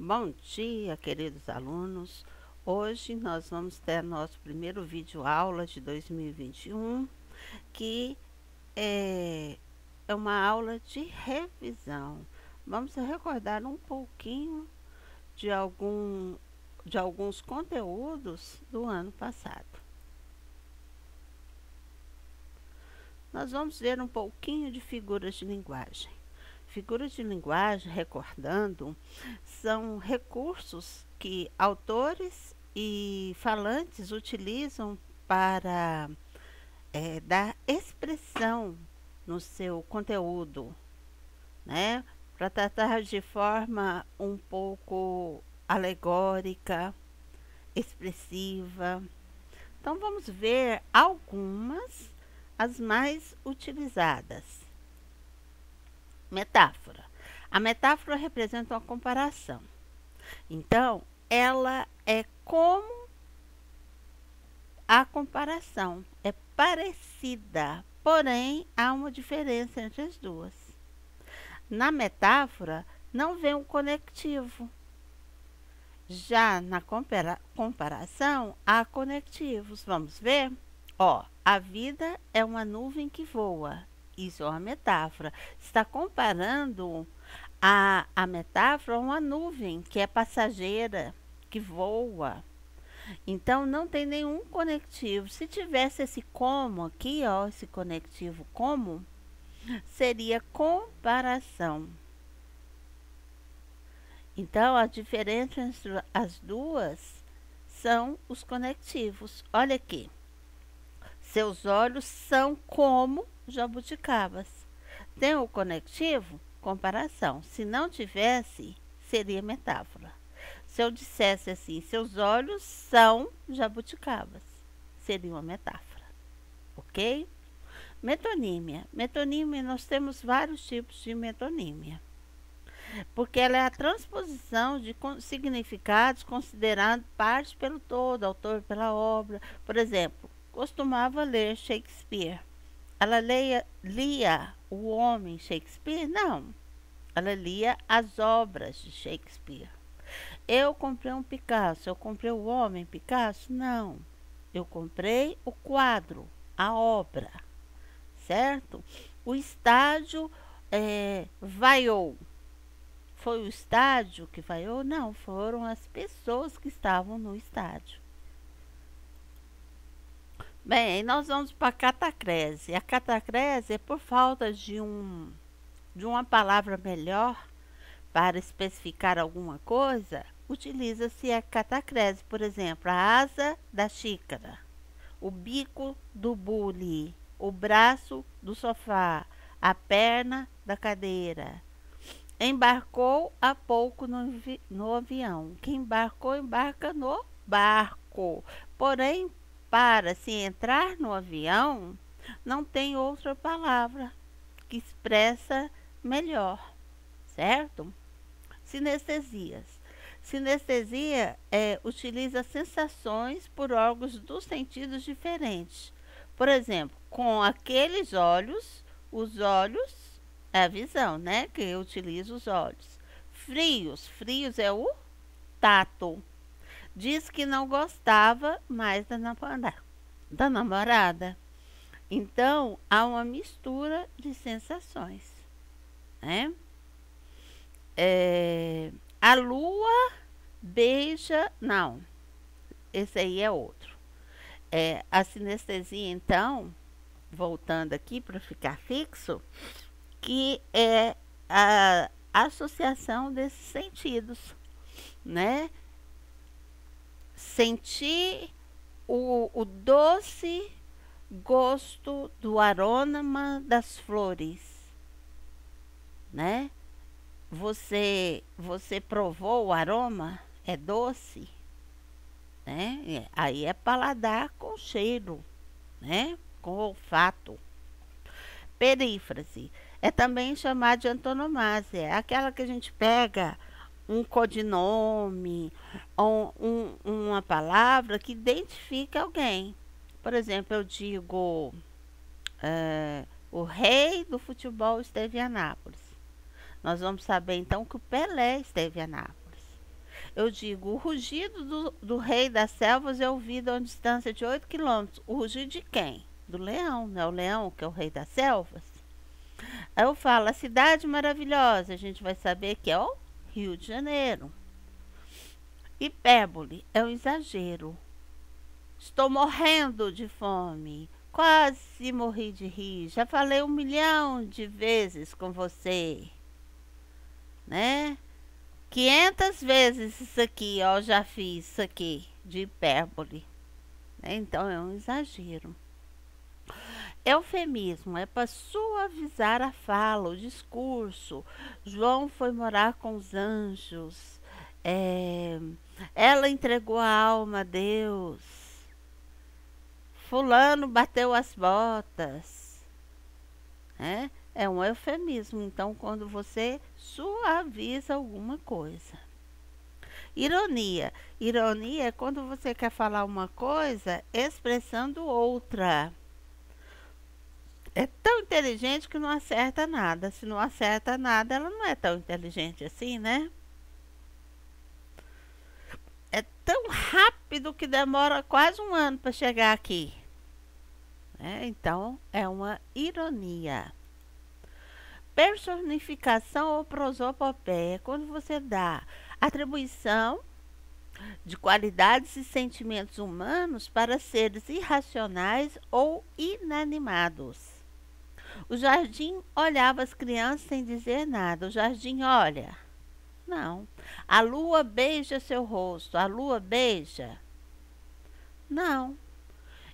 Bom dia, queridos alunos. Hoje nós vamos ter nosso primeiro vídeo aula de 2021, que é uma aula de revisão. Vamos recordar um pouquinho de alguns conteúdos do ano passado. Nós vamos ver um pouquinho de figuras de linguagem. Figuras de linguagem, recordando, são recursos que autores e falantes utilizam para dar expressão no seu conteúdo, né? Para tratar de forma um pouco alegórica, expressiva. Então, vamos ver algumas, as mais utilizadas. Metáfora. A metáfora representa uma comparação. Então, ela é como a comparação. É parecida, porém, há uma diferença entre as duas. Na metáfora, não vem um conectivo. Já na comparação, há conectivos. Vamos ver? A vida é uma nuvem que voa. Isso é uma metáfora. Está comparando a metáfora a uma nuvem que é passageira, que voa. Então, não tem nenhum conectivo. Se tivesse esse como aqui, esse conectivo como, seria comparação. Então, a diferença entre as duas são os conectivos. Olha aqui. Seus olhos são como jabuticabas. Tem o conectivo? Comparação. Se não tivesse, seria metáfora. Se eu dissesse assim, seus olhos são jabuticabas, seria uma metáfora. Ok? Metonímia. Metonímia, nós temos vários tipos de metonímia, porque ela é a transposição de significados considerando parte pelo todo, autor pela obra. Por exemplo, costumava ler Shakespeare. Ela lia o homem Shakespeare? Não. Ela lia as obras de Shakespeare. Eu comprei um Picasso. Eu comprei o homem Picasso? Não. Eu comprei o quadro, a obra. Certo? O estádio vaiou. Foi o estádio que vaiou? Não, foram as pessoas que estavam no estádio. Bem, aí nós vamos para a catacrese. A catacrese é por falta de uma palavra melhor para especificar alguma coisa, utiliza-se a catacrese. Por exemplo, a asa da xícara, o bico do bule, o braço do sofá, a perna da cadeira. Embarcou há pouco no avião. Quem embarcou, embarca no barco. Porém, para se entrar no avião, não tem outra palavra que expressa melhor, certo? Sinestesias. Sinestesia utiliza sensações por órgãos dos sentidos diferentes. Por exemplo, com aqueles olhos, os olhos é a visão, né? Que utiliza os olhos. Frios. Frios é o tato. Diz que não gostava mais da namorada. Então, há uma mistura de sensações, né? A lua beija... Não, esse aí é outro. A sinestesia, então, voltando aqui para ficar fixo, que é a associação desses sentidos, né? Sentir o doce gosto do aroma das flores, né? Você provou o aroma? É doce, né? Aí é paladar com cheiro, né? Com olfato. Perífrase é também chamada de antonomásia. É aquela que a gente pega um codinome ou uma palavra que identifica alguém. Por exemplo, eu digo, o rei do futebol esteve em Anápolis. Nós vamos saber então que o Pelé esteve em Anápolis. Eu digo, o rugido do rei das selvas é ouvido a uma distância de 8 quilômetros. O rugido de quem? Do leão, não é o leão que é o rei das selvas? Aí eu falo, a cidade maravilhosa, a gente vai saber que é o Rio de Janeiro. Hipérbole é um exagero. Estou morrendo de fome. Quase morri de rir. Já falei 1 milhão de vezes com você, né? 500 vezes isso aqui, ó, já fiz isso aqui de hipérbole, né? Então é um exagero. Eufemismo é para suavizar a fala, o discurso. João foi morar com os anjos. É, ela entregou a alma a Deus. Fulano bateu as botas, né? É um eufemismo. Então, quando você suaviza alguma coisa. Ironia. Ironia é quando você quer falar uma coisa expressando outra. É tão inteligente que não acerta nada. Se não acerta nada, ela não é tão inteligente assim, né? É tão rápido que demora quase 1 ano para chegar aqui. Então, é uma ironia. Personificação ou prosopopeia é quando você dá atribuição de qualidades e sentimentos humanos para seres irracionais ou inanimados. O jardim olhava as crianças sem dizer nada. O jardim olha. Não. A lua beija seu rosto. A lua beija. Não.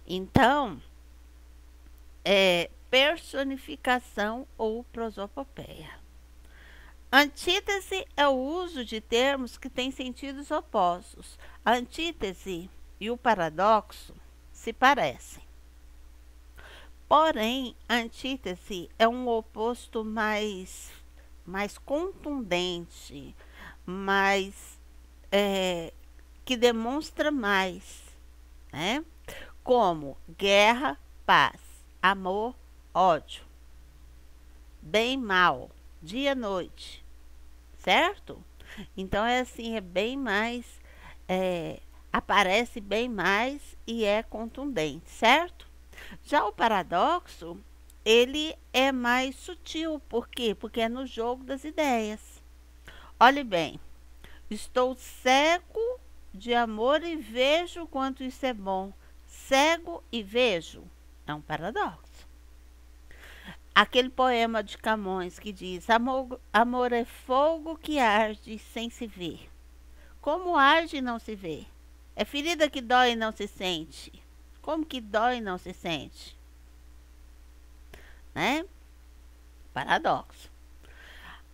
Então, é personificação ou prosopopeia. Antítese é o uso de termos que têm sentidos opostos. A antítese e o paradoxo se parecem. Porém, a antítese é um oposto mais contundente, que demonstra mais, né? Como guerra, paz, amor, ódio, bem, mal, dia, noite, certo? Então é assim, é bem mais, aparece bem mais e é contundente, certo? Já o paradoxo, ele é mais sutil, por quê? Porque é no jogo das ideias. Olhe bem, estou cego de amor e vejo quanto isso é bom. Cego e vejo é um paradoxo. Aquele poema de Camões que diz: amor é fogo que arde sem se ver. Como arde e não se vê? É ferida que dói e não se sente. Como que dói e não se sente? Né? Paradoxo.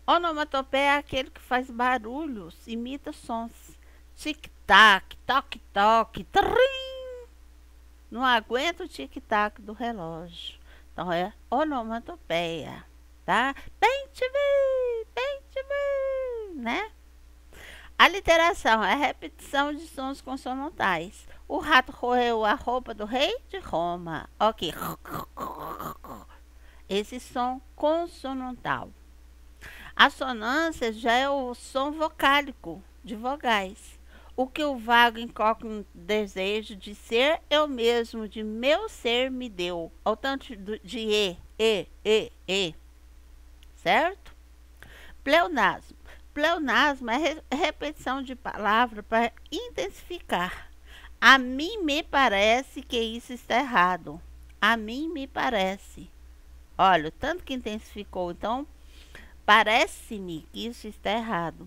Onomatopeia é aquele que faz barulhos, imita sons. Tic-tac, toque-toque, trim. Não aguenta o tic-tac do relógio. Então é onomatopeia, tá? Bem te vi, né? Aliteração é a repetição de sons consonantais. O rato roeu a roupa do rei de Roma. Ok. Esse som consonantal. Assonância já é o som vocálico de vogais. O que o vago incoca um desejo de ser eu mesmo, de meu ser me deu. Ao tanto de e. Certo? Pleonasmo. Pleonasmo é repetição de palavra para intensificar. A mim me parece que isso está errado. A mim me parece. Olha, o tanto que intensificou, então parece-me que isso está errado.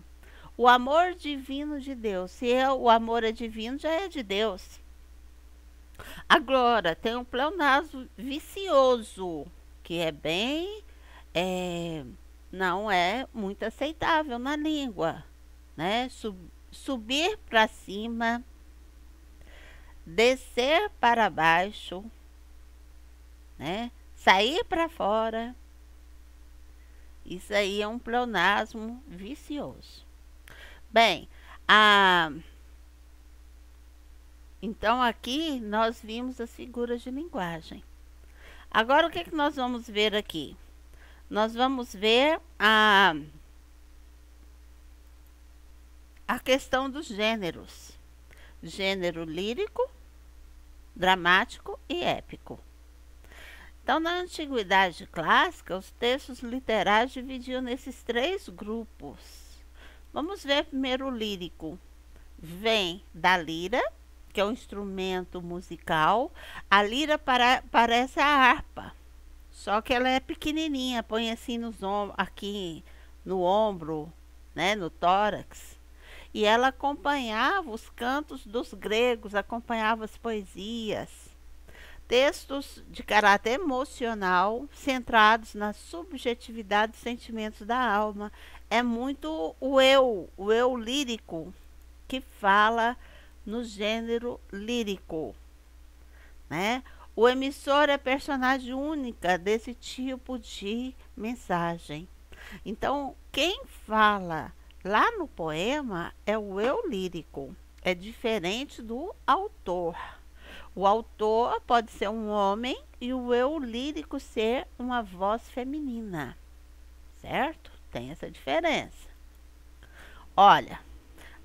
O amor divino de Deus. Se o amor é divino, já é de Deus. Agora, tem um pleonasmo vicioso, que é bem... não é muito aceitável na língua, né? Subir para cima, descer para baixo, né? Sair para fora. Isso aí é um pleonasmo vicioso. Bem, então aqui nós vimos as figuras de linguagem. Agora o que nós vamos ver aqui? Nós vamos ver a questão dos gêneros: gênero lírico, dramático e épico. Então, na antiguidade clássica, os textos literários dividiam nesses três grupos. Vamos ver primeiro o lírico. Vem da lira, que é um instrumento musical. A lira parece a harpa, só que ela é pequenininha, põe assim aqui no ombro, né, no tórax. E ela acompanhava os cantos dos gregos, acompanhava as poesias. Textos de caráter emocional, centrados na subjetividade dos sentimentos da alma. É muito o eu lírico, que fala no gênero lírico, né? O emissor é personagem única desse tipo de mensagem. Então, quem fala lá no poema é o eu lírico, é diferente do autor. O autor pode ser um homem e o eu lírico ser uma voz feminina, certo? Tem essa diferença. Olha,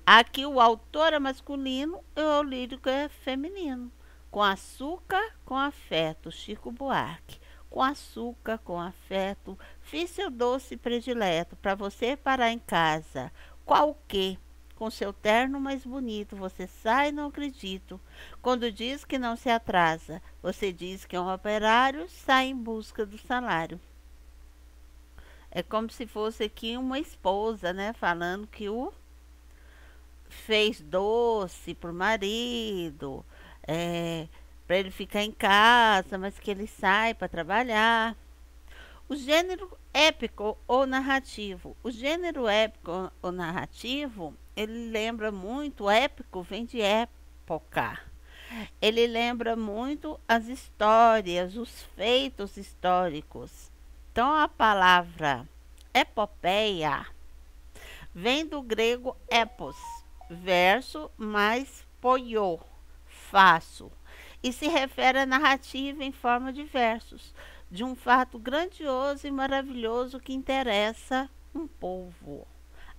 aqui o autor é masculino e o eu lírico é feminino. Com açúcar, com afeto, Chico Buarque. Com açúcar, com afeto, fiz seu doce predileto para você parar em casa. Qual que? Com seu terno mais bonito, você sai, não acredito. Quando diz que não se atrasa, você diz que é um operário, sai em busca do salário. É como se fosse aqui uma esposa, né? Falando que o fez doce pro marido, para ele ficar em casa, mas que ele sai para trabalhar. O gênero épico ou narrativo. O gênero épico ou narrativo, ele lembra muito, épico vem de época. Ele lembra muito as histórias, os feitos históricos. Então a palavra epopeia vem do grego epos, verso mais poiô, faço, e se refere à narrativa em forma de versos, de um fato grandioso e maravilhoso que interessa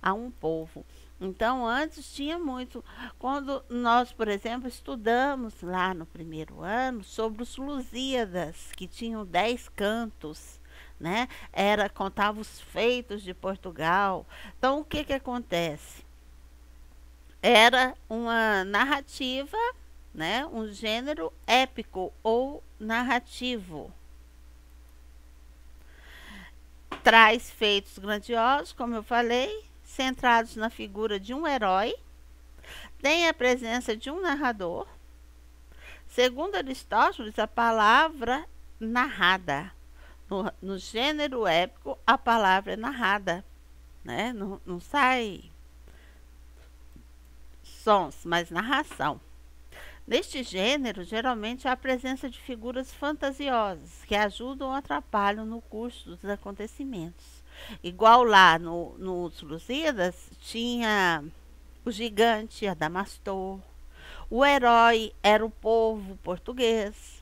a um povo. Então, antes tinha muito. Quando nós, por exemplo, estudamos lá no primeiro ano sobre os Lusíadas, que tinham 10 cantos, né? Contava os feitos de Portugal. Então, o que que acontece? Era uma narrativa, né? Um gênero épico ou narrativo. Traz feitos grandiosos, como eu falei, centrados na figura de um herói, tem a presença de um narrador. Segundo Aristóteles, a palavra narrada, no gênero épico, a palavra é narrada, né? Não sai sons, mas narração. Neste gênero, geralmente há a presença de figuras fantasiosas que ajudam ou atrapalham no curso dos acontecimentos. Igual lá nos Lusíadas, tinha o gigante Adamastor, o herói era o povo português.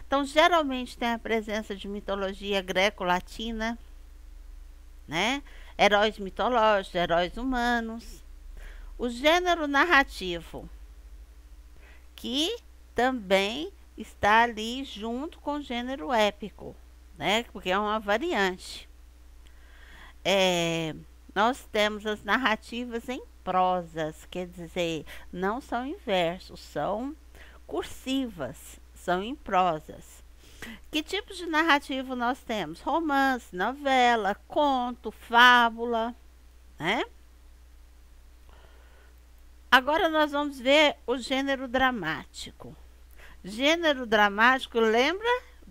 Então, geralmente tem a presença de mitologia greco-latina, né? Heróis mitológicos, heróis humanos. O gênero narrativo, que também está ali junto com o gênero épico, né? Porque é uma variante. Nós temos as narrativas em prosas, quer dizer, não são em versos, são cursivas, são em prosas. Que tipos de narrativa nós temos? Romance, novela, conto, fábula, né? Agora nós vamos ver o gênero dramático. Gênero dramático lembra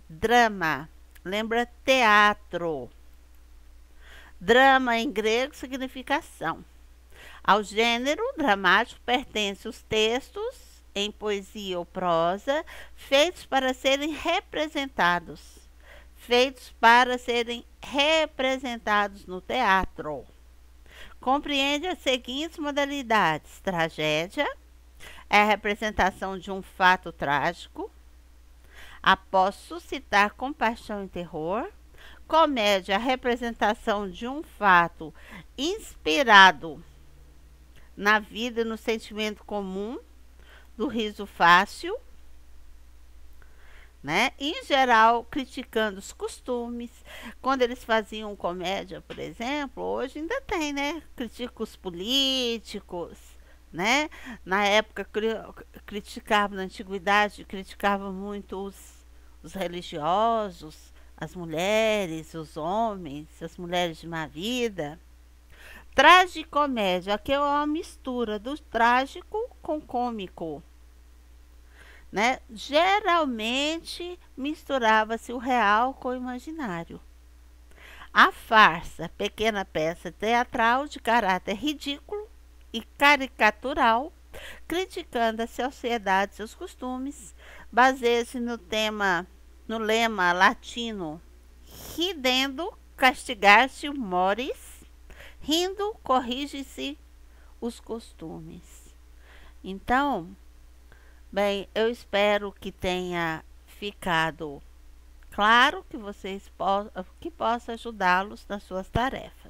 drama, lembra teatro. Drama em grego significa ação. Ao gênero dramático pertencem os textos em poesia ou prosa, feitos para serem representados no teatro. Compreende as seguintes modalidades: tragédia é a representação de um fato trágico, após suscitar compaixão e terror. Comédia, a representação de um fato inspirado na vida e no sentimento comum do riso fácil, né? Em geral, criticando os costumes. Quando eles faziam comédia, por exemplo, hoje ainda tem, né? Critica os políticos, né? Na época criticavam, na antiguidade, criticavam muito os religiosos, as mulheres, os homens, as mulheres de má vida. Tragicomédia, aqui é uma mistura do trágico com cômico, né? Geralmente misturava-se o real com o imaginário. A farsa, pequena peça teatral de caráter ridículo e caricatural, criticando a sociedade e seus costumes, baseia-se no lema latino: ridendo, castigar-se humores, rindo, corrige-se os costumes. Então, bem, eu espero que tenha ficado claro que que possa ajudá-los nas suas tarefas.